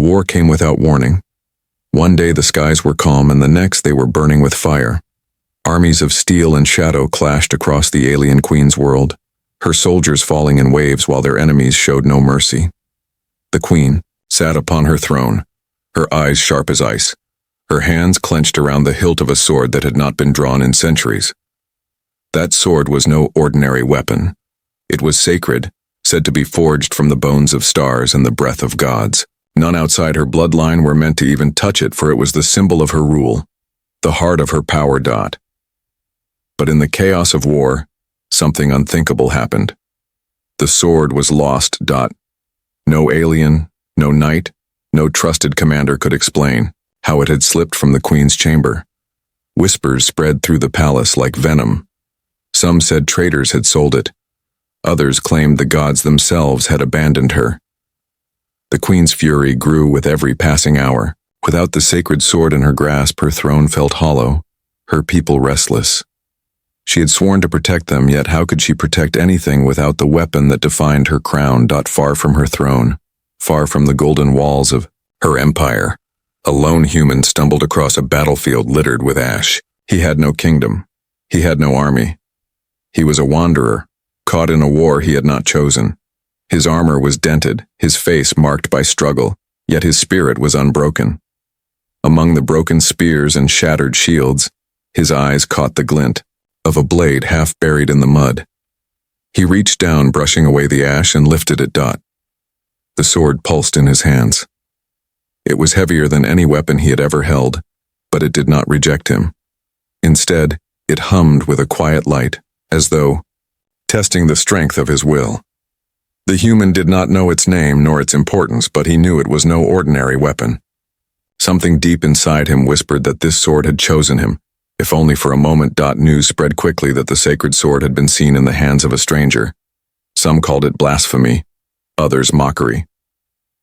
The war came without warning. One day the skies were calm and the next they were burning with fire. Armies of steel and shadow clashed across the alien queen's world, her soldiers falling in waves while their enemies showed no mercy. The queen sat upon her throne, her eyes sharp as ice, her hands clenched around the hilt of a sword that had not been drawn in centuries. That sword was no ordinary weapon. It was sacred, said to be forged from the bones of stars and the breath of gods. None outside her bloodline were meant to even touch it, for it was the symbol of her rule, the heart of her power. But in the chaos of war, something unthinkable happened. The sword was lost. No alien, no knight, no trusted commander could explain how it had slipped from the queen's chamber. Whispers spread through the palace like venom. Some said traitors had sold it. Others claimed the gods themselves had abandoned her. The queen's fury grew with every passing hour. Without the sacred sword in her grasp, her throne felt hollow, her people restless. She had sworn to protect them, yet how could she protect anything without the weapon that defined her crown? Far from her throne, far from the golden walls of her empire, a lone human stumbled across a battlefield littered with ash. He had no kingdom. He had no army. He was a wanderer, caught in a war he had not chosen. His armor was dented, his face marked by struggle, yet his spirit was unbroken. Among the broken spears and shattered shields, his eyes caught the glint of a blade half buried in the mud. He reached down, brushing away the ash, and lifted it. The sword pulsed in his hands. It was heavier than any weapon he had ever held, but it did not reject him. Instead, it hummed with a quiet light, as though testing the strength of his will. The human did not know its name nor its importance, but he knew it was no ordinary weapon. Something deep inside him whispered that this sword had chosen him, if only for a moment. News spread quickly that the sacred sword had been seen in the hands of a stranger. Some called it blasphemy, others mockery.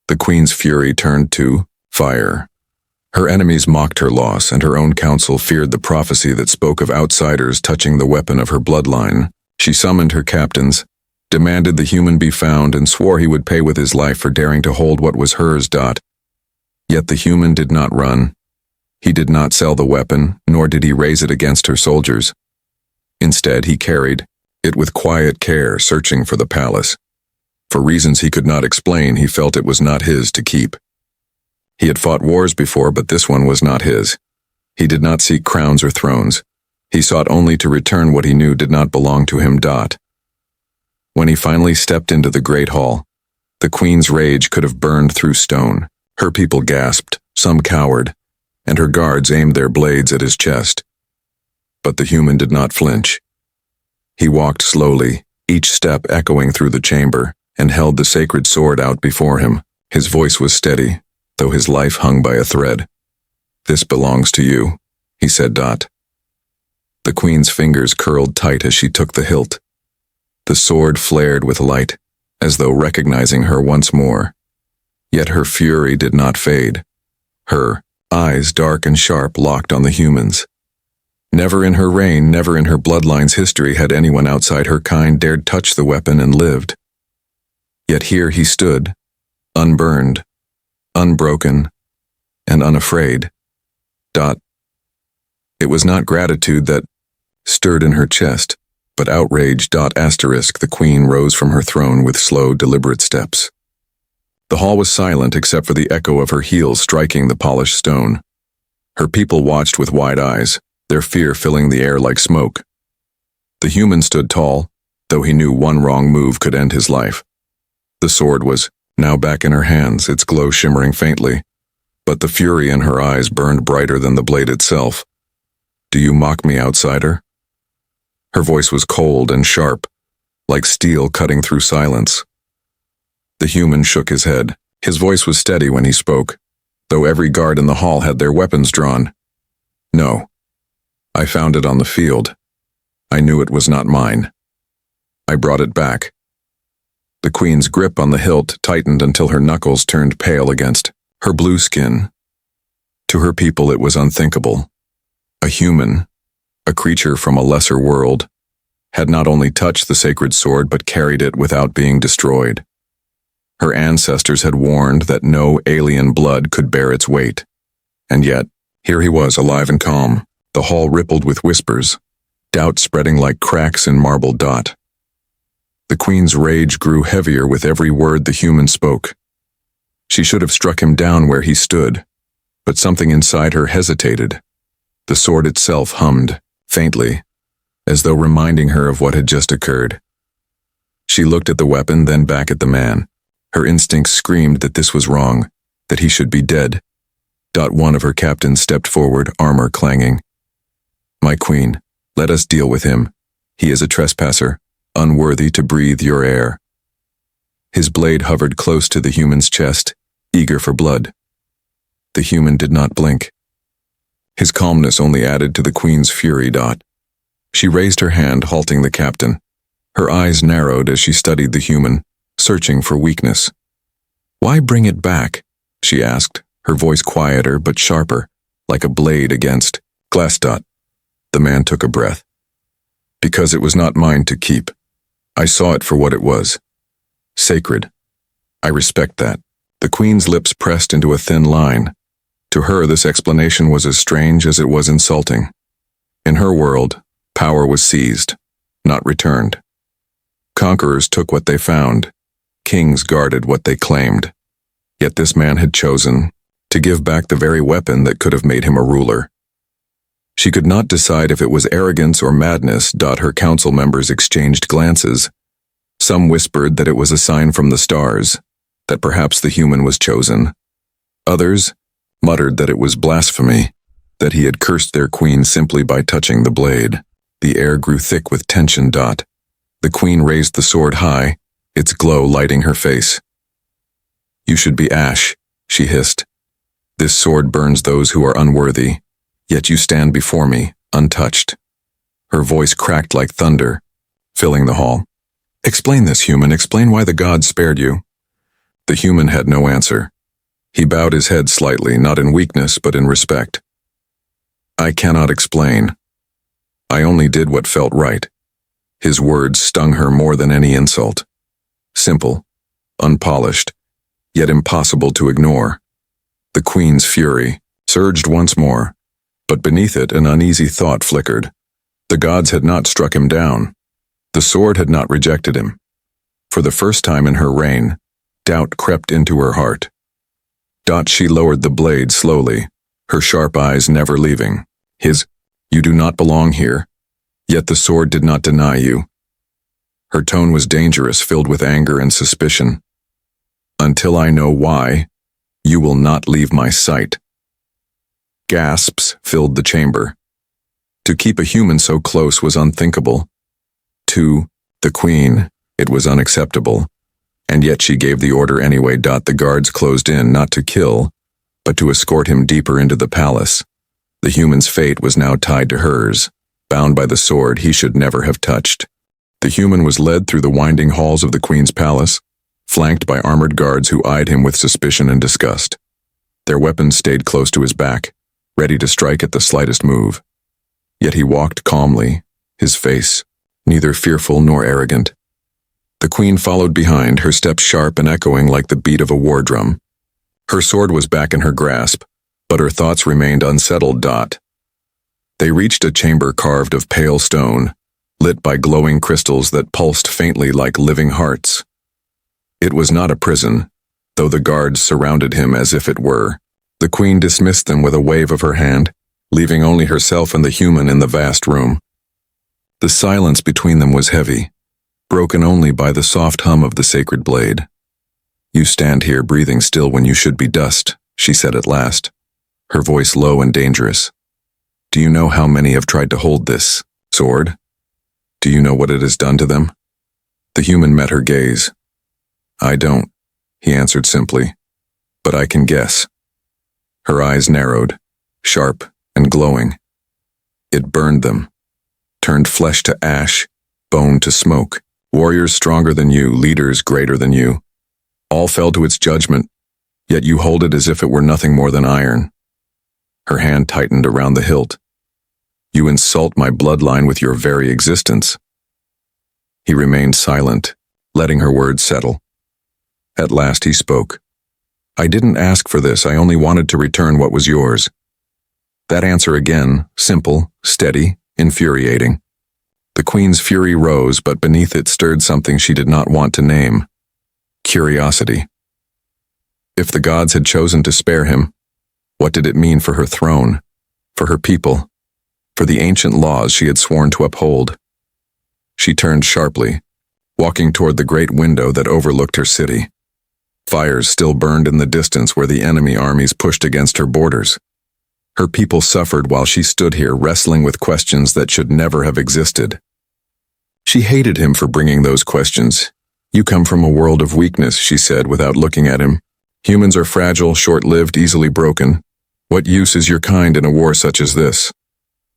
The queen's fury turned to fire. Her enemies mocked her loss, and her own council feared the prophecy that spoke of outsiders touching the weapon of her bloodline. She summoned her captains, demanded the human be found, and swore he would pay with his life for daring to hold what was hers. Yet the human did not run. He did not sell the weapon, nor did he raise it against her soldiers. Instead, he carried it with quiet care, searching for the palace. For reasons he could not explain, he felt it was not his to keep. He had fought wars before, but this one was not his. He did not seek crowns or thrones. He sought only to return what he knew did not belong to him. When he finally stepped into the great hall, the queen's rage could have burned through stone. Her people gasped, some cowered, and her guards aimed their blades at his chest. But the human did not flinch. He walked slowly, each step echoing through the chamber, and held the sacred sword out before him. His voice was steady, though his life hung by a thread. "This belongs to you," he said. The queen's fingers curled tight as she took the hilt. The sword flared with light, as though recognizing her once more. Yet her fury did not fade. Her eyes, dark and sharp, locked on the human's. Never in her reign, never in her bloodline's history had anyone outside her kind dared touch the weapon and lived. Yet here he stood, unburned, unbroken, and unafraid. It was not gratitude that stirred in her chest, but outrage. The queen rose from her throne with slow, deliberate steps. The hall was silent except for the echo of her heels striking the polished stone. Her people watched with wide eyes, their fear filling the air like smoke. The human stood tall, though he knew one wrong move could end his life. The sword was now back in her hands, its glow shimmering faintly, but the fury in her eyes burned brighter than the blade itself. "Do you mock me, outsider?" Her voice was cold and sharp, like steel cutting through silence. The human shook his head. His voice was steady when he spoke, though every guard in the hall had their weapons drawn. "No. I found it on the field. I knew it was not mine. I brought it back." The queen's grip on the hilt tightened until her knuckles turned pale against her blue skin. To her people it was unthinkable. A human, a creature from a lesser world, had not only touched the sacred sword but carried it without being destroyed. Her ancestors had warned that no alien blood could bear its weight. And yet, here he was, alive and calm. The hall rippled with whispers, doubt spreading like cracks in marble. The queen's rage grew heavier with every word the human spoke. She should have struck him down where he stood, but something inside her hesitated. The sword itself hummed, faintly, as though reminding her of what had just occurred. She looked at the weapon, then back at the man. Her instincts screamed that this was wrong, that he should be dead. One of her captains stepped forward, armor clanging. "My queen, let us deal with him. He is a trespasser, unworthy to breathe your air." His blade hovered close to the human's chest, eager for blood. The human did not blink. His calmness only added to the queen's fury. She raised her hand, halting the captain. Her eyes narrowed as she studied the human, searching for weakness. "Why bring it back?" she asked, her voice quieter but sharper, like a blade against glass. The man took a breath. "Because it was not mine to keep. I saw it for what it was. Sacred. I respect that." The queen's lips pressed into a thin line. To her, this explanation was as strange as it was insulting. In her world, power was seized, not returned. Conquerors took what they found. Kings guarded what they claimed. Yet this man had chosen to give back the very weapon that could have made him a ruler. She could not decide if it was arrogance or madness. Her council members exchanged glances. Some whispered that it was a sign from the stars, that perhaps the human was chosen. Others muttered that it was blasphemy, that he had cursed their queen simply by touching the blade. The air grew thick with tension. The queen raised the sword high, its glow lighting her face. "You should be ash," she hissed. "This sword burns those who are unworthy, yet you stand before me, untouched." Her voice cracked like thunder, filling the hall. "Explain this, human. Explain why the gods spared you." The human had no answer. He bowed his head slightly, not in weakness but in respect. "I cannot explain. I only did what felt right." His words stung her more than any insult. Simple, unpolished, yet impossible to ignore. The queen's fury surged once more, but beneath it an uneasy thought flickered. The gods had not struck him down. The sword had not rejected him. For the first time in her reign, doubt crept into her heart. She lowered the blade slowly, her sharp eyes never leaving. "You do not belong here, yet the sword did not deny you." Her tone was dangerous, filled with anger and suspicion. "Until I know why, you will not leave my sight." Gasps filled the chamber. To keep a human so close was unthinkable. To the queen, it was unacceptable. And yet she gave the order anyway. The guards closed in, not to kill, but to escort him deeper into the palace. The human's fate was now tied to hers, bound by the sword he should never have touched. The human was led through the winding halls of the queen's palace, flanked by armored guards who eyed him with suspicion and disgust. Their weapons stayed close to his back, ready to strike at the slightest move. Yet he walked calmly, his face neither fearful nor arrogant. The queen followed behind, her steps sharp and echoing like the beat of a war drum. Her sword was back in her grasp, but her thoughts remained unsettled. They reached a chamber carved of pale stone, lit by glowing crystals that pulsed faintly like living hearts. It was not a prison, though the guards surrounded him as if it were. The queen dismissed them with a wave of her hand, leaving only herself and the human in the vast room. The silence between them was heavy, broken only by the soft hum of the sacred blade. "You stand here breathing still when you should be dust," she said at last, her voice low and dangerous. "Do you know how many have tried to hold this sword? Do you know what it has done to them?" The human met her gaze. "I don't," he answered simply, "but I can guess." Her eyes narrowed, sharp and glowing. "It burned them, turned flesh to ash, bone to smoke. Warriors stronger than you, leaders greater than you. All fell to its judgment, yet you hold it as if it were nothing more than iron." Her hand tightened around the hilt. "You insult my bloodline with your very existence." He remained silent, letting her words settle. At last he spoke. I didn't ask for this, I only wanted to return what was yours. That answer again, simple, steady, infuriating. The queen's fury rose, but beneath it stirred something she did not want to name. Curiosity. If the gods had chosen to spare him, what did it mean for her throne, for her people, for the ancient laws she had sworn to uphold? She turned sharply, walking toward the great window that overlooked her city. Fires still burned in the distance where the enemy armies pushed against her borders. Her people suffered while she stood here wrestling with questions that should never have existed. She hated him for bringing those questions. You come from a world of weakness, she said without looking at him. Humans are fragile, short-lived, easily broken. What use is your kind in a war such as this?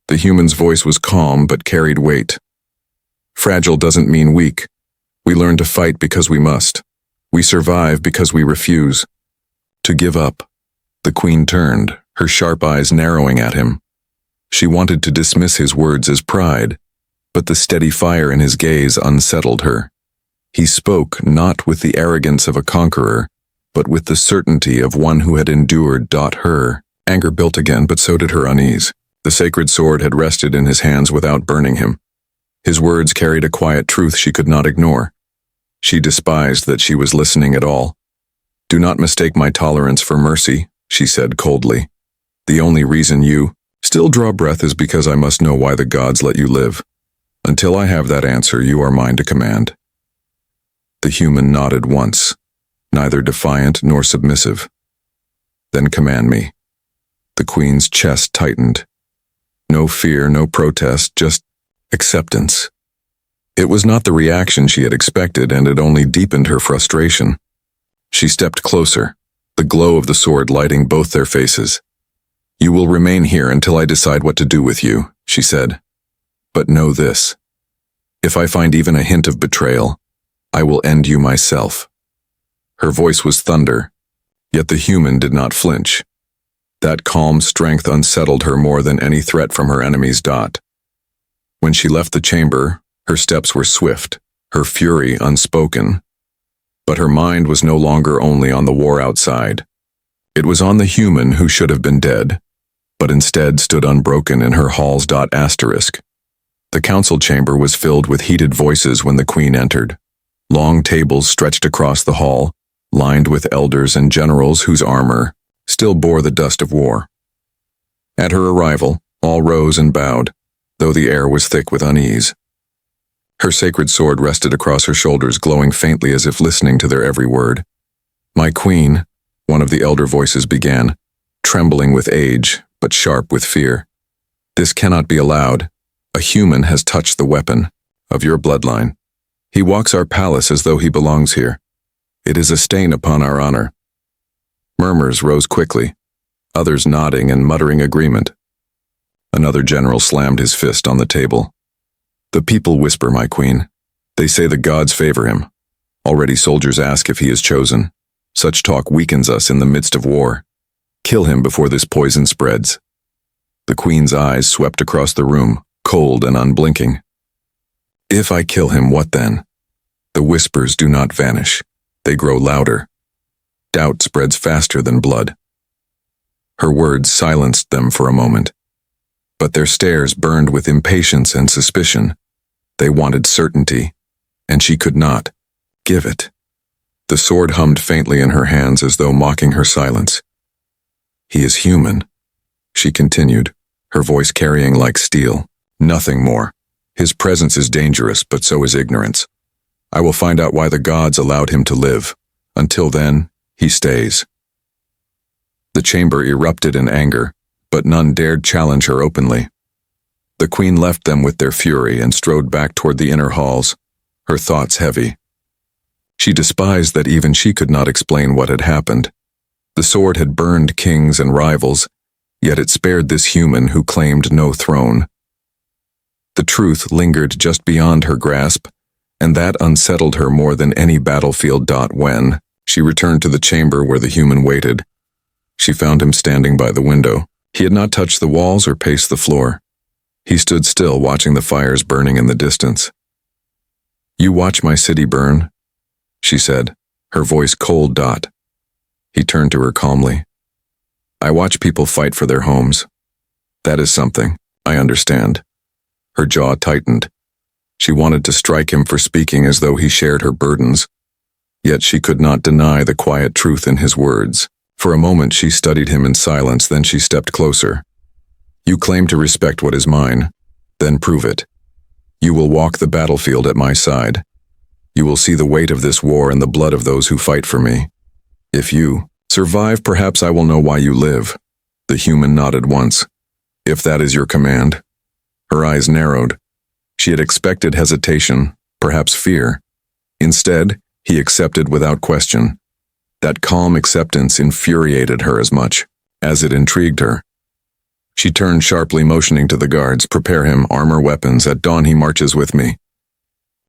The human's voice was calm but carried weight. Fragile doesn't mean weak. We learn to fight because we must. We survive because we refuse to give up. The queen turned, her sharp eyes narrowing at him. She wanted to dismiss his words as pride, but the steady fire in his gaze unsettled her. He spoke not with the arrogance of a conqueror, but with the certainty of one who had endured. Her anger built again, but so did her unease. The sacred sword had rested in his hands without burning him. His words carried a quiet truth she could not ignore. She despised that she was listening at all. Do not mistake my tolerance for mercy, she said coldly. The only reason you still draw breath is because I must know why the gods let you live. Until I have that answer, you are mine to command. The human nodded once, neither defiant nor submissive. Then command me. The queen's chest tightened. No fear, no protest, just acceptance. It was not the reaction she had expected, and it only deepened her frustration. She stepped closer, the glow of the sword lighting both their faces. You will remain here until I decide what to do with you, she said. But know this. If I find even a hint of betrayal, I will end you myself. Her voice was thunder, yet the human did not flinch. That calm strength unsettled her more than any threat from her enemies. When she left the chamber, her steps were swift, her fury unspoken. But her mind was no longer only on the war outside. It was on the human who should have been dead, but instead stood unbroken in her halls. The council chamber was filled with heated voices when the queen entered. Long tables stretched across the hall, lined with elders and generals whose armor still bore the dust of war. At her arrival, all rose and bowed, though the air was thick with unease. Her sacred sword rested across her shoulders, glowing faintly as if listening to their every word. My queen, one of the elder voices began, trembling with age, but sharp with fear. This cannot be allowed. A human has touched the weapon of your bloodline. He walks our palace as though he belongs here. It is a stain upon our honor. Murmurs rose quickly, others nodding and muttering agreement. Another general slammed his fist on the table. The people whisper, my queen. They say the gods favor him. Already soldiers ask if he is chosen. Such talk weakens us in the midst of war. Kill him before this poison spreads. The queen's eyes swept across the room, cold and unblinking. If I kill him, what then? The whispers do not vanish. They grow louder. Doubt spreads faster than blood. Her words silenced them for a moment, but their stares burned with impatience and suspicion. They wanted certainty, and she could not give it. The sword hummed faintly in her hands as though mocking her silence. He is human, she continued, her voice carrying like steel. Nothing more. His presence is dangerous, but so is ignorance. I will find out why the gods allowed him to live. Until then, he stays. The chamber erupted in anger, but none dared challenge her openly. The queen left them with their fury and strode back toward the inner halls, her thoughts heavy. She despised that even she could not explain what had happened. The sword had burned kings and rivals, yet it spared this human who claimed no throne. The truth lingered just beyond her grasp, and that unsettled her more than any battlefield. When she returned to the chamber where the human waited, she found him standing by the window. He had not touched the walls or paced the floor. He stood still, watching the fires burning in the distance. You watch my city burn, she said, her voice cold. He turned to her calmly. I watch people fight for their homes. That is something, I understand. Her jaw tightened. She wanted to strike him for speaking as though he shared her burdens. Yet she could not deny the quiet truth in his words. For a moment she studied him in silence, then she stepped closer. You claim to respect what is mine. Then prove it. You will walk the battlefield at my side. You will see the weight of this war and the blood of those who fight for me. If you survive, perhaps I will know why you live. The human nodded once. If that is your command. Her eyes narrowed. She had expected hesitation, perhaps fear. Instead, he accepted without question. That calm acceptance infuriated her as much as it intrigued her. She turned sharply, motioning to the guards, prepare him, armor, weapons, at dawn he marches with me.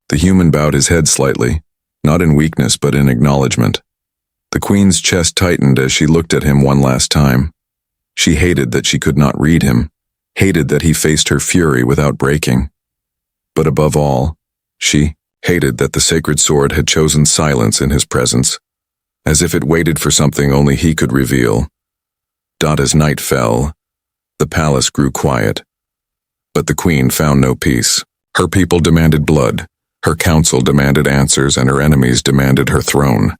The human bowed his head slightly, not in weakness but in acknowledgement. The queen's chest tightened as she looked at him one last time. She hated that she could not read him, hated that he faced her fury without breaking. But above all, she hated that the sacred sword had chosen silence in his presence, as if it waited for something only he could reveal. As night fell, the palace grew quiet. But the queen found no peace. Her people demanded blood, her council demanded answers, and her enemies demanded her throne.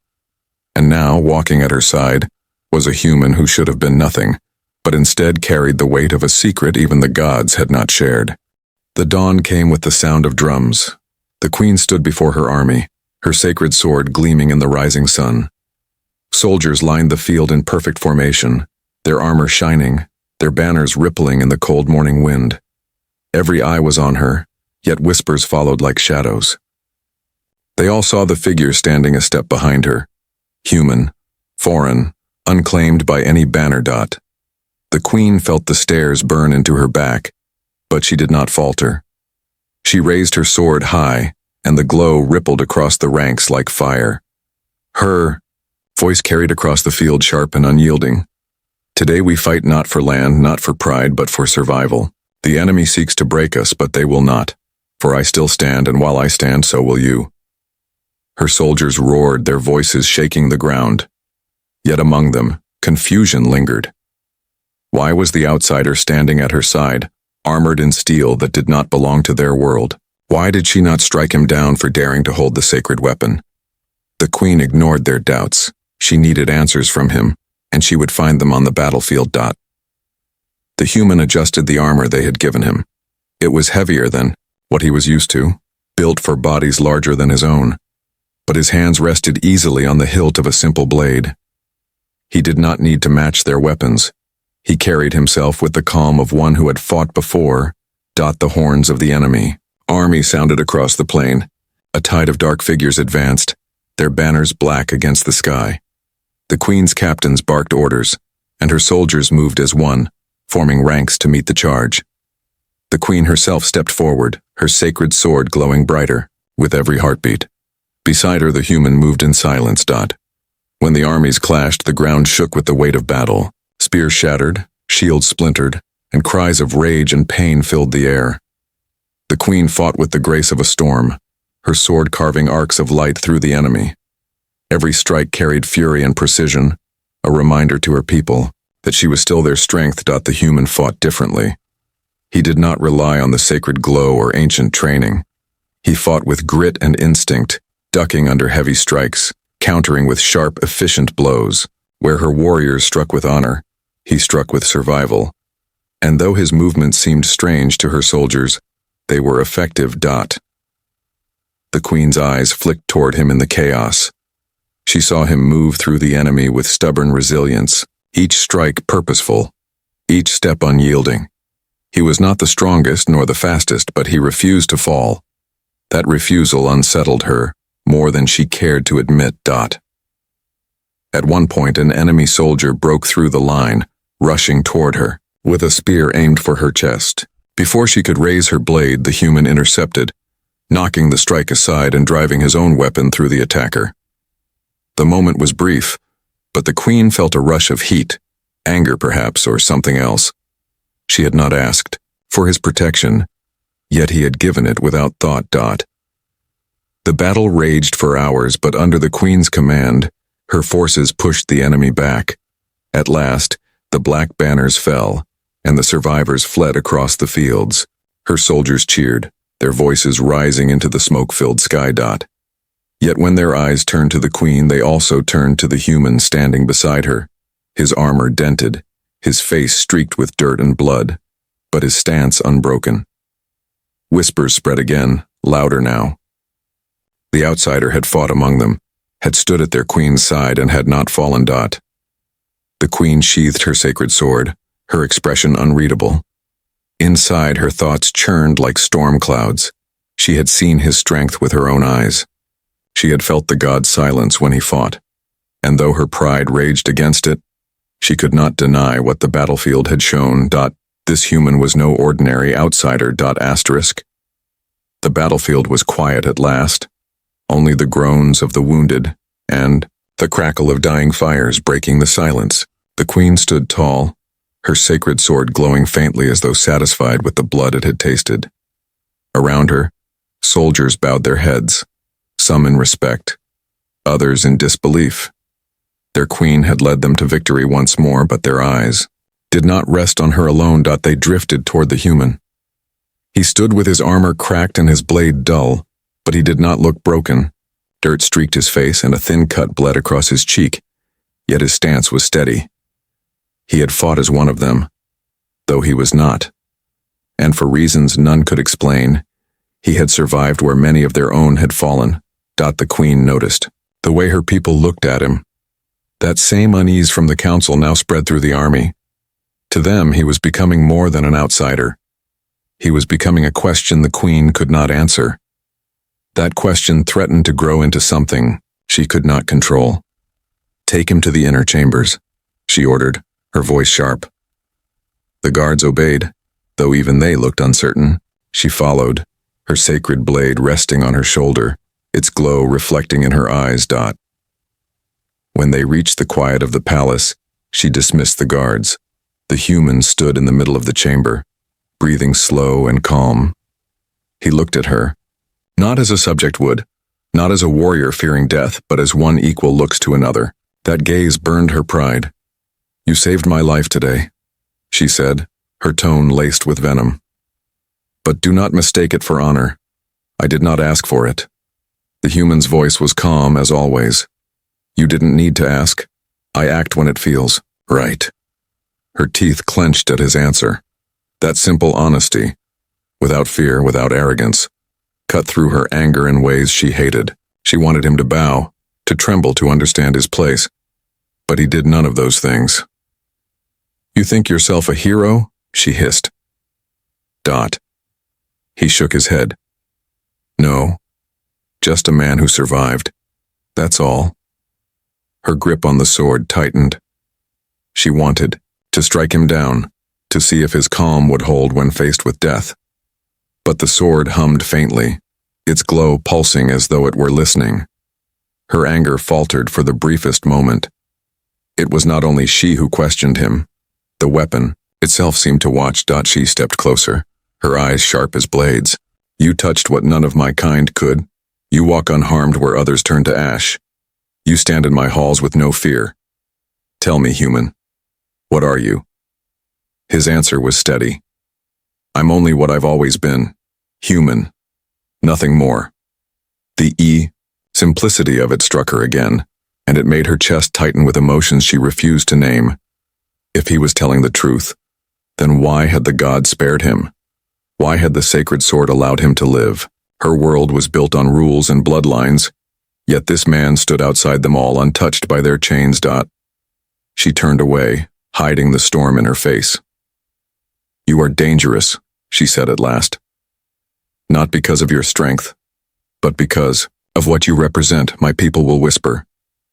And now, walking at her side, was a human who should have been nothing, but instead carried the weight of a secret even the gods had not shared. The dawn came with the sound of drums. The queen stood before her army, her sacred sword gleaming in the rising sun. Soldiers lined the field in perfect formation, their armor shining, their banners rippling in the cold morning wind. Every eye was on her, yet whispers followed like shadows. They all saw the figure standing a step behind her, human, foreign, unclaimed by any banner. The queen felt the stares burn into her back, but she did not falter. She raised her sword high, and the glow rippled across the ranks like fire. Her voice carried across the field, sharp and unyielding. Today we fight not for land, not for pride, but for survival. The enemy seeks to break us, but they will not. For I still stand, and while I stand, so will you. Her soldiers roared, their voices shaking the ground. Yet among them, confusion lingered. Why was the outsider standing at her side, armored in steel that did not belong to their world? Why did she not strike him down for daring to hold the sacred weapon? The queen ignored their doubts. She needed answers from him, and she would find them on the battlefield. The human adjusted the armor they had given him. It was heavier than what he was used to, built for bodies larger than his own. But his hands rested easily on the hilt of a simple blade. He did not need to match their weapons. He carried himself with the calm of one who had fought before. The horns of the enemy. Army sounded across the plain. A tide of dark figures advanced, their banners black against the sky. The queen's captains barked orders, and her soldiers moved as one, forming ranks to meet the charge. The queen herself stepped forward, her sacred sword glowing brighter with every heartbeat. Beside her, the human moved in silence. When the armies clashed, the ground shook with the weight of battle. Spears shattered, shields splintered, and cries of rage and pain filled the air. The queen fought with the grace of a storm, her sword carving arcs of light through the enemy. Every strike carried fury and precision, a reminder to her people that she was still their strength. The human fought differently. He did not rely on the sacred glow or ancient training. He fought with grit and instinct, ducking under heavy strikes, countering with sharp, efficient blows. Where her warriors struck with honor, he struck with survival. And though his movements seemed strange to her soldiers, they were effective. The queen's eyes flicked toward him in the chaos. She saw him move through the enemy with stubborn resilience, each strike purposeful, each step unyielding. He was not the strongest nor the fastest, but he refused to fall. That refusal unsettled her more than she cared to admit. At one point, an enemy soldier broke through the line, rushing toward her, with a spear aimed for her chest. Before she could raise her blade, the human intercepted, knocking the strike aside and driving his own weapon through the attacker. The moment was brief, but the queen felt a rush of heat, anger perhaps, or something else. She had not asked for his protection, yet he had given it without thought. The battle raged for hours, but under the Queen's command, her forces pushed the enemy back. At last, the black banners fell, and the survivors fled across the fields. Her soldiers cheered, their voices rising into the smoke-filled sky. Yet when their eyes turned to the Queen, they also turned to the human standing beside her, his armor dented, his face streaked with dirt and blood, but his stance unbroken. Whispers spread again, louder now. The outsider had fought among them, had stood at their Queen's side and had not fallen. The Queen sheathed her sacred sword, her expression unreadable. Inside, her thoughts churned like storm clouds. She had seen his strength with her own eyes. She had felt the god's silence when he fought, and though her pride raged against it, she could not deny what the battlefield had shown. This human was no ordinary outsider. The battlefield was quiet at last, only the groans of the wounded and the crackle of dying fires breaking the silence. The Queen stood tall, her sacred sword glowing faintly as though satisfied with the blood it had tasted. Around her, soldiers bowed their heads, some in respect, others in disbelief. Their Queen had led them to victory once more, but their eyes did not rest on her alone. They drifted toward the human. He stood with his armor cracked and his blade dull, but he did not look broken. Dirt streaked his face and a thin cut bled across his cheek, yet his stance was steady. He had fought as one of them, though he was not. And for reasons none could explain, he had survived where many of their own had fallen. The Queen noticed the way her people looked at him. That same unease from the council now spread through the army. To them, he was becoming more than an outsider. He was becoming a question the Queen could not answer. That question threatened to grow into something she could not control. "Take him to the inner chambers," she ordered, her voice sharp. The guards obeyed, though even they looked uncertain. She followed, her sacred blade resting on her shoulder, its glow reflecting in her eyes. When they reached the quiet of the palace, she dismissed the guards. The human stood in the middle of the chamber, breathing slow and calm. He looked at her, not as a subject would, not as a warrior fearing death, but as one equal looks to another. That gaze burned her pride. "You saved my life today," she said, her tone laced with venom. "But do not mistake it for honor. I did not ask for it." The human's voice was calm as always. "You didn't need to ask. I act when it feels right." Her teeth clenched at his answer. That simple honesty, without fear, without arrogance, cut through her anger in ways she hated. She wanted him to bow, to tremble to understand his place. But he did none of those things. "You think yourself a hero?" she hissed. He shook his head. "No, just a man who survived. That's all." Her grip on the sword tightened. She wanted to strike him down, to see if his calm would hold when faced with death. But the sword hummed faintly, its glow pulsing as though it were listening. Her anger faltered for the briefest moment. It was not only she who questioned him. The weapon itself seemed to watch. She stepped closer, her eyes sharp as blades. "You touched what none of my kind could. You walk unharmed where others turn to ash. You stand in my halls with no fear. Tell me, human, what are you?" His answer was steady. "I'm only what I've always been. Human. Nothing more." The simplicity of it struck her again, and it made her chest tighten with emotions she refused to name. If he was telling the truth, then why had the god spared him? Why had the sacred sword allowed him to live? Her world was built on rules and bloodlines, yet this man stood outside them all, untouched by their chains. She turned away, hiding the storm in her face. "You are dangerous," she said at last. "Not because of your strength, but because of what you represent," my people will whisper.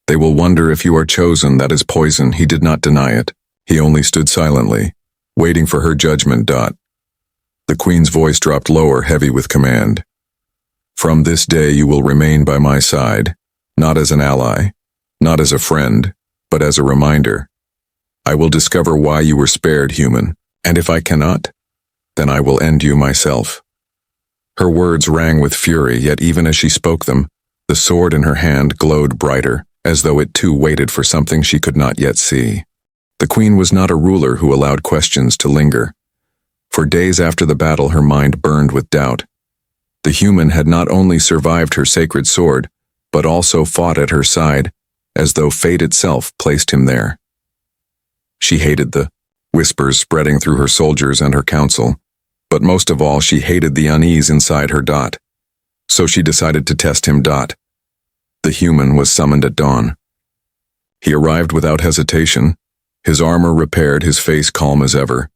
"They will wonder if you are chosen." That is poison. He did not deny it. He only stood silently, waiting for her judgment. The Queen's voice dropped lower, heavy with command. "From this day you will remain by my side, not as an ally, not as a friend, but as a reminder. I will discover why you were spared, human, and if I cannot, then I will end you myself." Her words rang with fury, yet even as she spoke them, the sword in her hand glowed brighter, as though it too waited for something she could not yet see. The queen was not a ruler who allowed questions to linger. For days after the battle, her mind burned with doubt. The human had not only survived her sacred sword, but also fought at her side, as though fate itself placed him there. She hated the whispers spreading through her soldiers and her council, but most of all she hated the unease inside her. So she decided to test him. The human was summoned at dawn. He arrived without hesitation, his armor repaired, his face calm as ever.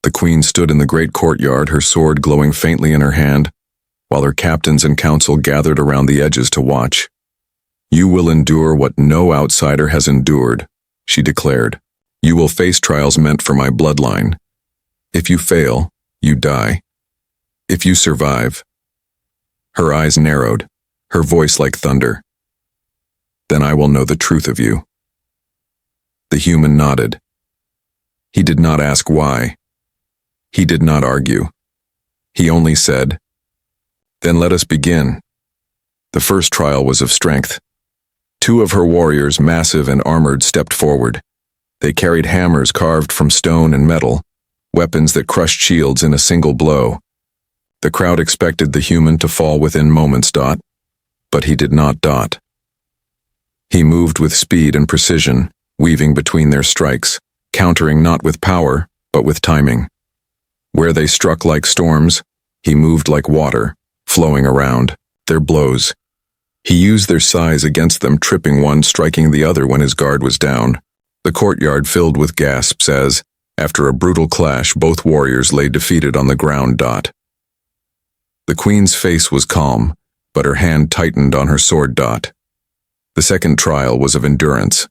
The queen stood in the great courtyard, her sword glowing faintly in her hand, while her captains and council gathered around the edges to watch. "You will endure what no outsider has endured," she declared. "You will face trials meant for my bloodline. If you fail, you die. If you survive—" Her eyes narrowed, her voice like thunder. "Then I will know the truth of you." The human nodded. He did not ask why. He did not argue. He only said, "Then let us begin." The first trial was of strength. 2 of her warriors, massive and armored, stepped forward. They carried hammers carved from stone and metal, weapons that crushed shields in a single blow. The crowd expected the human to fall within moments. But he did not. He moved with speed and precision, weaving between their strikes, countering not with power, but with timing. Where they struck like storms, he moved like water, flowing around their blows. He used their size against them, tripping one, striking the other when his guard was down. The courtyard filled with gasps as, after a brutal clash, both warriors lay defeated on the ground. The queen's face was calm, but her hand tightened on her sword. The second trial was of endurance.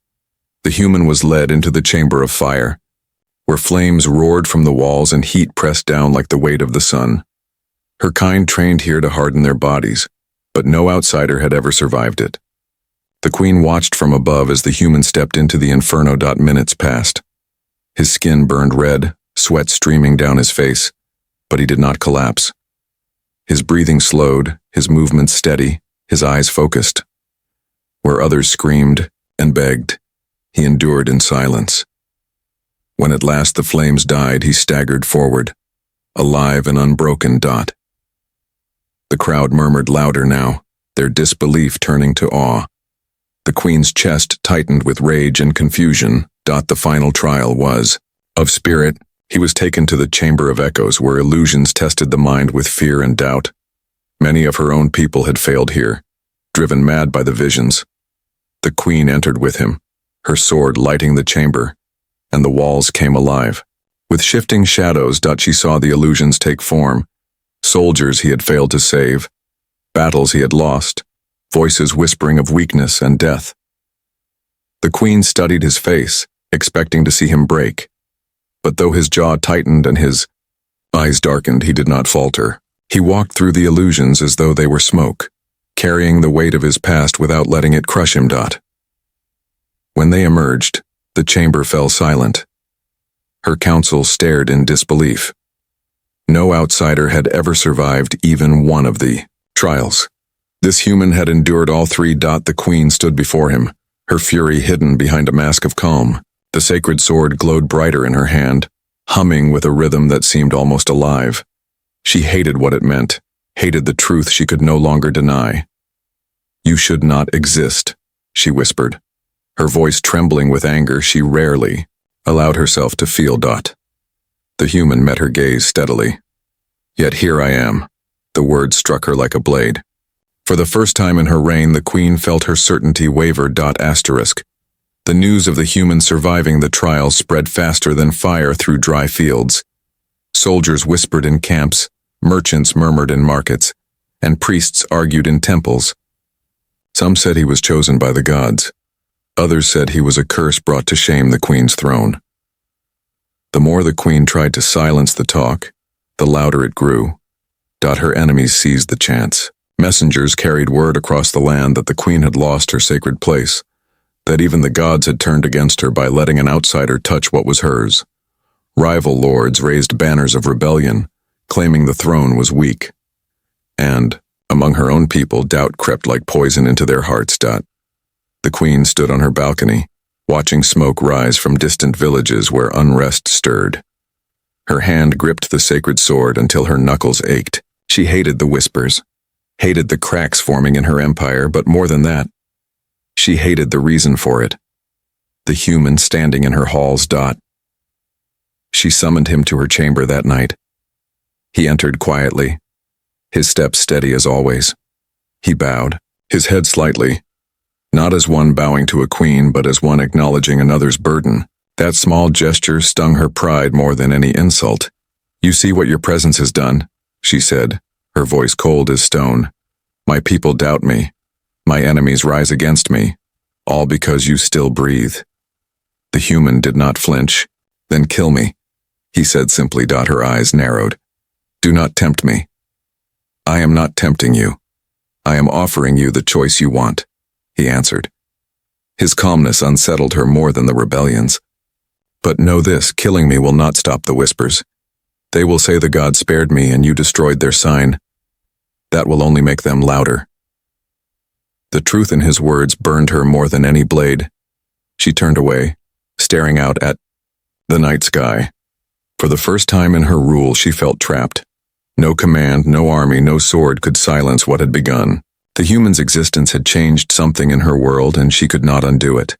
The human was led into the chamber of fire, where flames roared from the walls and heat pressed down like the weight of the sun. Her kind trained here to harden their bodies, but no outsider had ever survived it. The queen watched from above as the human stepped into the inferno. Minutes passed. His skin burned red, sweat streaming down his face, but he did not collapse. His breathing slowed, his movements steady, his eyes focused. Where others screamed and begged, he endured in silence. When at last the flames died, he staggered forward, alive and unbroken. The crowd murmured louder now, their disbelief turning to awe. The queen's chest tightened with rage and confusion. The final trial was of spirit. He was taken to the chamber of echoes, where illusions tested the mind with fear and doubt. Many of her own people had failed here, driven mad by the visions. The queen entered with him, her sword lighting the chamber, and the walls came alive. With shifting shadows, she saw the illusions take form. Soldiers he had failed to save, battles he had lost, voices whispering of weakness and death. The queen studied his face, expecting to see him break. But though his jaw tightened and his eyes darkened, he did not falter. He walked through the illusions as though they were smoke, carrying the weight of his past without letting it crush him. When they emerged, the chamber fell silent. Her council stared in disbelief. No outsider had ever survived even one of the trials. This human had endured all 3. The queen stood before him, her fury hidden behind a mask of calm. The sacred sword glowed brighter in her hand, humming with a rhythm that seemed almost alive. She hated what it meant, hated the truth she could no longer deny. "You should not exist," she whispered. Her voice trembling with anger, she rarely allowed herself to feel. The human met her gaze steadily. "Yet here I am." The words struck her like a blade. For the first time in her reign, the queen felt her certainty waver. The news of the human surviving the trial spread faster than fire through dry fields. Soldiers whispered in camps, merchants murmured in markets, and priests argued in temples. Some said he was chosen by the gods. Others said he was a curse brought to shame the queen's throne. The more the queen tried to silence the talk, the louder it grew. Her enemies seized the chance. Messengers carried word across the land that the queen had lost her sacred place, that even the gods had turned against her by letting an outsider touch what was hers. Rival lords raised banners of rebellion, claiming the throne was weak. And, among her own people, doubt crept like poison into their hearts. The queen stood on her balcony, watching smoke rise from distant villages where unrest stirred. Her hand gripped the sacred sword until her knuckles ached. She hated the whispers, hated the cracks forming in her empire, but more than that, she hated the reason for it. The human standing in her halls. She summoned him to her chamber that night. He entered quietly, his steps steady as always. He bowed, his head slightly, not as one bowing to a queen, but as one acknowledging another's burden. That small gesture stung her pride more than any insult. "You see what your presence has done," she said, her voice cold as stone. "My people doubt me. My enemies rise against me, all because you still breathe." The human did not flinch. "Then kill me," he said simply. Her eyes narrowed. "Do not tempt me." "I am not tempting you. I am offering you the choice you want," he answered. His calmness unsettled her more than the rebellions. "But know this, killing me will not stop the whispers. They will say the god spared me and you destroyed their sign. That will only make them louder." The truth in his words burned her more than any blade. She turned away, staring out at the night sky. For the first time in her rule, she felt trapped. No command, no army, no sword could silence what had begun. The human's existence had changed something in her world, and she could not undo it.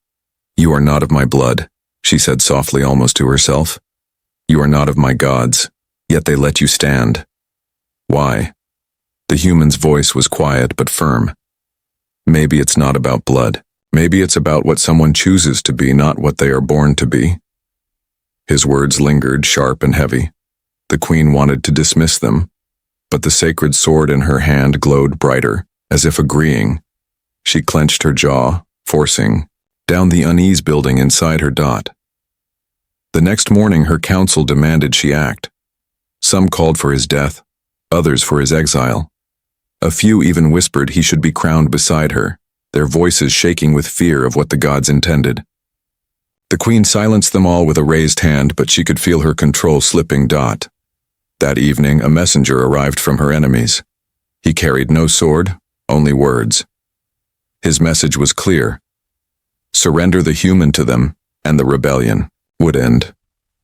"You are not of my blood," she said softly, almost to herself. "You are not of my gods, yet they let you stand. Why?" The human's voice was quiet but firm. "Maybe it's not about blood. Maybe it's about what someone chooses to be, not what they are born to be." His words lingered, sharp and heavy. The queen wanted to dismiss them, but the sacred sword in her hand glowed brighter, as if agreeing. She clenched her jaw, forcing down the unease building inside her. The next morning, her council demanded she act. Some called for his death, others for his exile. A few even whispered he should be crowned beside her, their voices shaking with fear of what the gods intended. The queen silenced them all with a raised hand, but she could feel her control slipping. That evening, a messenger arrived from her enemies. He carried no sword, only words. His message was clear. Surrender the human to them, and the rebellion would end.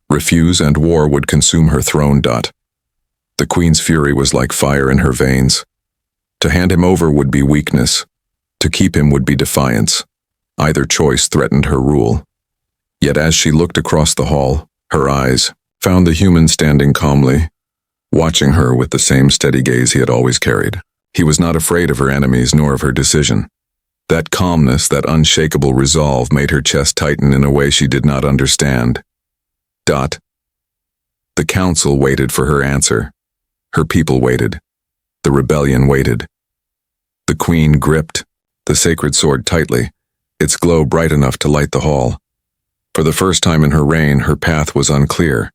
Refuse and war would consume her throne. The queen's fury was like fire in her veins. To hand him over would be weakness. To keep him would be defiance. Either choice threatened her rule. Yet as she looked across the hall, her eyes found the human standing calmly, watching her with the same steady gaze he had always carried. He was not afraid of her enemies nor of her decision. That calmness, that unshakable resolve made her chest tighten in a way she did not understand. The council waited for her answer. Her people waited. The rebellion waited. The queen gripped the sacred sword tightly, its glow bright enough to light the hall. For the first time in her reign, her path was unclear.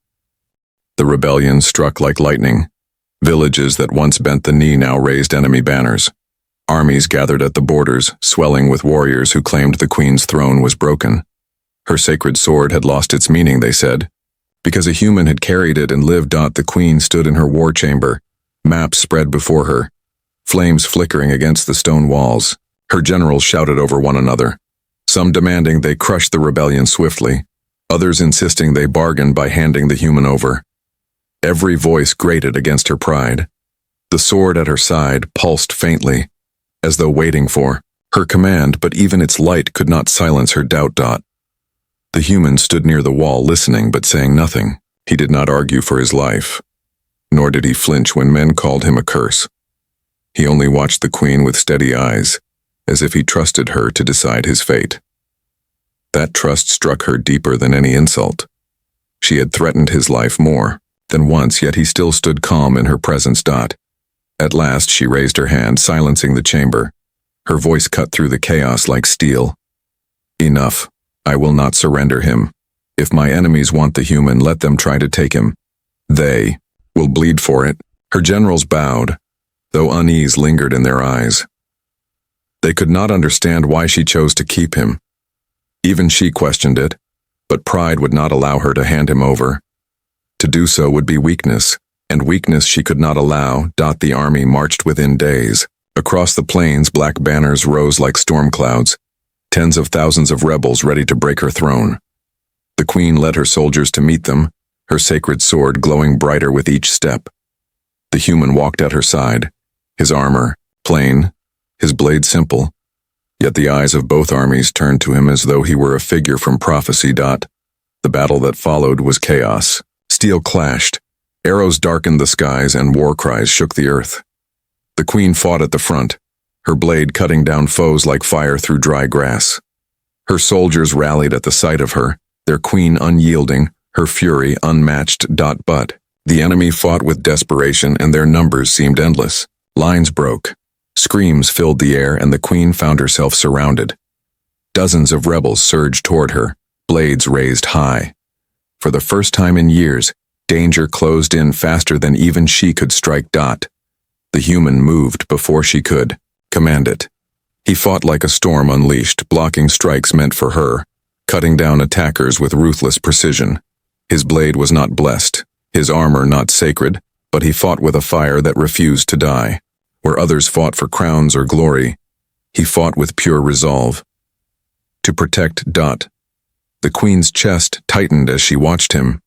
The rebellion struck like lightning. Villages that once bent the knee now raised enemy banners. Armies gathered at the borders, swelling with warriors who claimed the queen's throne was broken. Her sacred sword had lost its meaning, they said, because a human had carried it and lived. The queen stood in her war chamber, maps spread before her, flames flickering against the stone walls. Her generals shouted over one another, some demanding they crush the rebellion swiftly, others insisting they bargain by handing the human over. Every voice grated against her pride. The sword at her side pulsed faintly, as though waiting for her command, but even its light could not silence her doubt. The human stood near the wall listening but saying nothing. He did not argue for his life, nor did he flinch when men called him a curse. He only watched the queen with steady eyes, as if he trusted her to decide his fate. That trust struck her deeper than any insult. She had threatened his life more than once, yet he still stood calm in her presence. At last she raised her hand, silencing the chamber. Her voice cut through the chaos like steel. "Enough. I will not surrender him. If my enemies want the human, let them try to take him. They will bleed for it." Her generals bowed, though unease lingered in their eyes. They could not understand why she chose to keep him. Even she questioned it, but pride would not allow her to hand him over. To do so would be weakness, and weakness she could not allow. The army marched within days. Across the plains, black banners rose like storm clouds, tens of thousands of rebels ready to break her throne. The queen led her soldiers to meet them, her sacred sword glowing brighter with each step. The human walked at her side, his armor plain, his blade simple, yet the eyes of both armies turned to him as though he were a figure from prophecy. The battle that followed was chaos. Steel clashed, arrows darkened the skies, and war cries shook the earth. The queen fought at the front, her blade cutting down foes like fire through dry grass. Her soldiers rallied at the sight of her, their queen unyielding, her fury unmatched. But the enemy fought with desperation, and their numbers seemed endless. Lines broke, screams filled the air, and the queen found herself surrounded. Dozens of rebels surged toward her, blades raised high. For the first time in years, danger closed in faster than even she could strike. The human moved before she could command it. He fought like a storm unleashed, blocking strikes meant for her, cutting down attackers with ruthless precision. His blade was not blessed, his armor not sacred, but he fought with a fire that refused to die. Where others fought for crowns or glory, he fought with pure resolve. To protect. The queen's chest tightened as she watched him.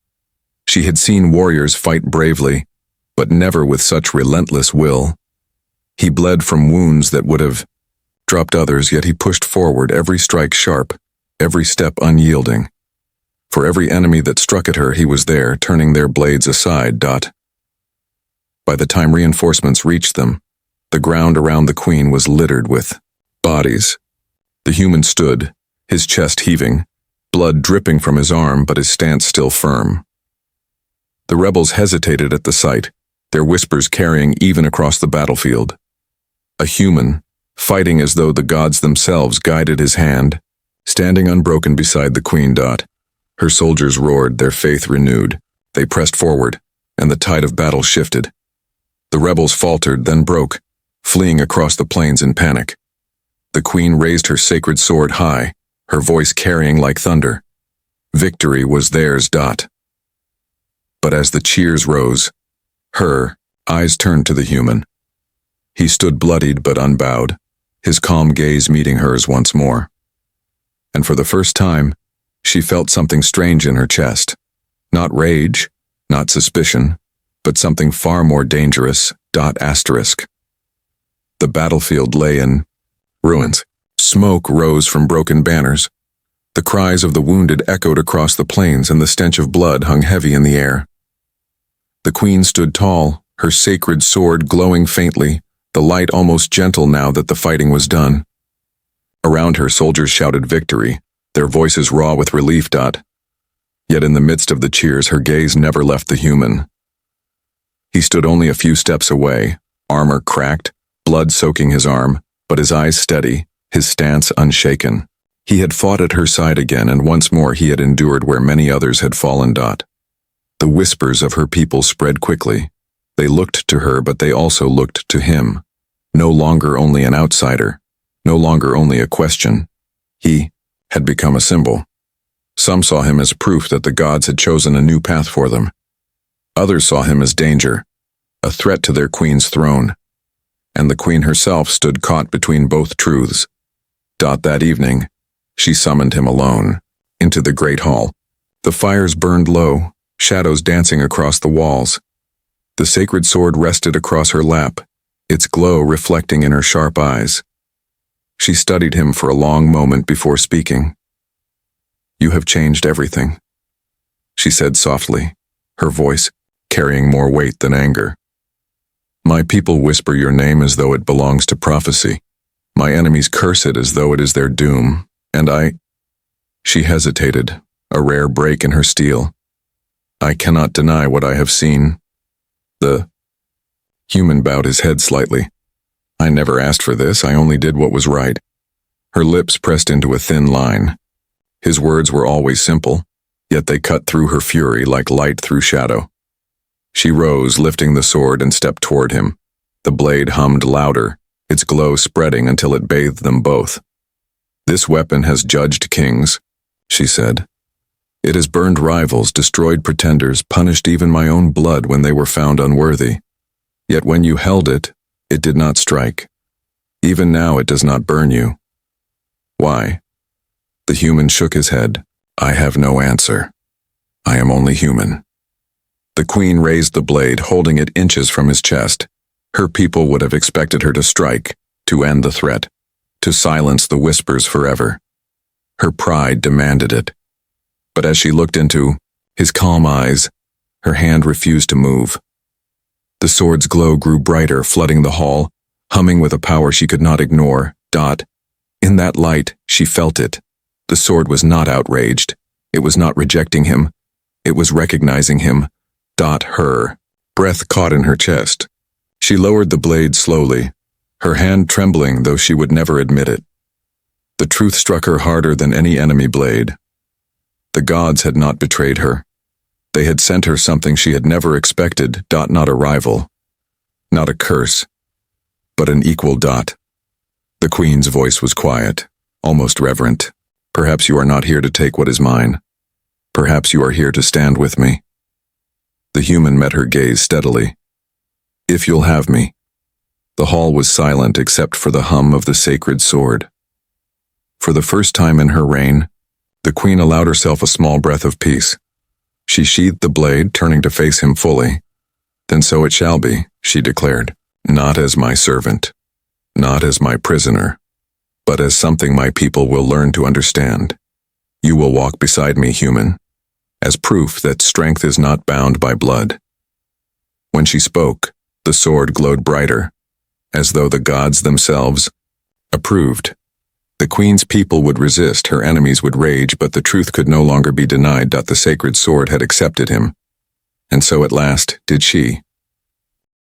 She had seen warriors fight bravely, but never with such relentless will. He bled from wounds that would have dropped others, yet he pushed forward, every strike sharp, every step unyielding. For every enemy that struck at her, he was there, turning their blades aside. By the time reinforcements reached them, the ground around the queen was littered with bodies. The human stood, his chest heaving, blood dripping from his arm, but his stance still firm. The rebels hesitated at the sight, their whispers carrying even across the battlefield. A human, fighting as though the gods themselves guided his hand, standing unbroken beside the queen. Her soldiers roared, their faith renewed. They pressed forward, and the tide of battle shifted. The rebels faltered, then broke, fleeing across the plains in panic. The queen raised her sacred sword high, her voice carrying like thunder. Victory was theirs. But as the cheers rose, her eyes turned to the human. He stood bloodied but unbowed, his calm gaze meeting hers once more. And for the first time, she felt something strange in her chest. Not rage, not suspicion, but something far more dangerous. The battlefield lay in ruins. Smoke rose from broken banners. The cries of the wounded echoed across the plains, and the stench of blood hung heavy in the air. The queen stood tall, her sacred sword glowing faintly, the light almost gentle now that the fighting was done. Around her, soldiers shouted victory, their voices raw with relief. Yet in the midst of the cheers, her gaze never left the human. He stood only a few steps away, armor cracked, blood soaking his arm, but his eyes steady, his stance unshaken. He had fought at her side again, and once more he had endured where many others had fallen. The whispers of her people spread quickly. They looked to her, but they also looked to him. No longer only an outsider, no longer only a question. He had become a symbol. Some saw him as proof that the gods had chosen a new path for them. Others saw him as danger, a threat to their queen's throne. And the queen herself stood caught between both truths. That evening, she summoned him alone, into the great hall. The fires burned low, shadows dancing across the walls. The sacred sword rested across her lap, its glow reflecting in her sharp eyes. She studied him for a long moment before speaking. "You have changed everything," she said softly, her voice carrying more weight than anger. "My people whisper your name as though it belongs to prophecy. My enemies curse it as though it is their doom, and I—" She hesitated, a rare break in her steel. "I cannot deny what I have seen." The human bowed his head slightly. "I never asked for this, I only did what was right." Her lips pressed into a thin line. His words were always simple, yet they cut through her fury like light through shadow. She rose, lifting the sword, and stepped toward him. The blade hummed louder, its glow spreading until it bathed them both. "This weapon has judged kings," she said. It has burned rivals, destroyed pretenders, punished even my own blood when they were found unworthy. Yet when you held it, it did not strike. Even now it does not burn you. Why? The human shook his head. I have no answer. I am only human. The queen raised the blade, holding it inches from his chest. Her people would have expected her to strike, to end the threat, to silence the whispers forever. Her pride demanded it. But as she looked into his calm eyes, her hand refused to move. The sword's glow grew brighter, flooding the hall, humming with a power she could not ignore. In that light, she felt it. The sword was not outraged. It was not rejecting him. It was recognizing him. Her breath caught in her chest. She lowered the blade slowly, her hand trembling though she would never admit it. The truth struck her harder than any enemy blade. The gods had not betrayed her. They had sent her something she had never expected. Not a rival, not a curse, but an equal. The queen's voice was quiet, almost reverent. Perhaps you are not here to take what is mine. Perhaps you are here to stand with me. The human met her gaze steadily. If you'll have me. The hall was silent except for the hum of the sacred sword. For the first time in her reign, the queen allowed herself a small breath of peace. She sheathed the blade, turning to face him fully. Then so it shall be, she declared, not as my servant, not as my prisoner, but as something my people will learn to understand. You will walk beside me, human, as proof that strength is not bound by blood. When she spoke, the sword glowed brighter, as though the gods themselves approved. The queen's people would resist, her enemies would rage, but the truth could no longer be denied. The sacred sword had accepted him. And so at last did she.